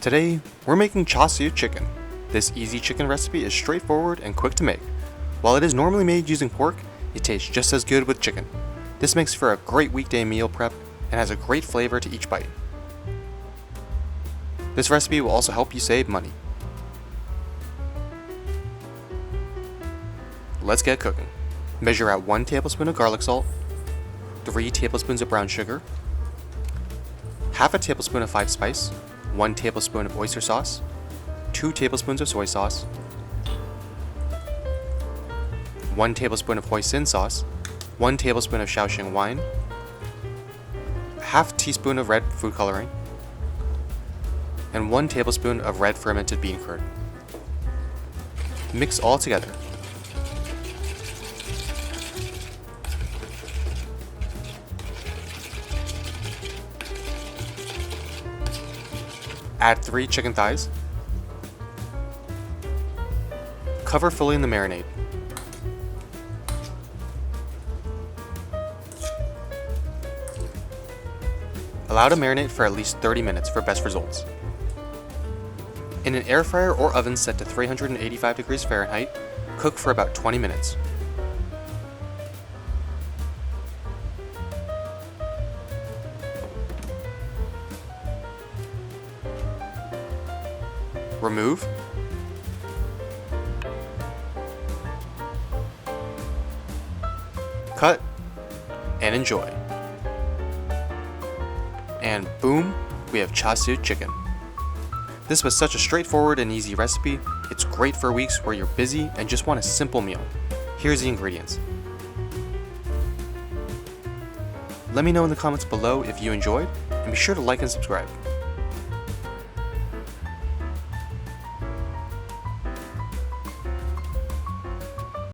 Today, we're making Char Siu Chicken. This easy chicken recipe is straightforward and quick to make. While it is normally made using pork, it tastes just as good with chicken. This makes for a great weekday meal prep and has a great flavor to each bite. This recipe will also help you save money. Let's get cooking. Measure out 1 tablespoon of garlic salt, 3 tablespoons of brown sugar, half a tablespoon of 5 spice, 1 tablespoon of oyster sauce, 2 tablespoons of soy sauce, 1 tablespoon of Hoisin Sauce, 1 tablespoon of Shaoxing Wine, a half teaspoon of red food coloring, and 1 tablespoon of Red Fermented Bean Curd. Mix all together. Add 3 chicken thighs. Cover fully in the marinade. Allow to marinate for at least 30 minutes for best results. In an air fryer or oven set to 385 degrees Fahrenheit, cook for about 20 minutes. Remove. Cut and enjoy. And boom, we have Char Siu Chicken. This was such a straightforward and easy recipe. It's great for weeks where you're busy and just want a simple meal. Here's the ingredients. Let me know in the comments below if you enjoyed, and be sure to like and subscribe.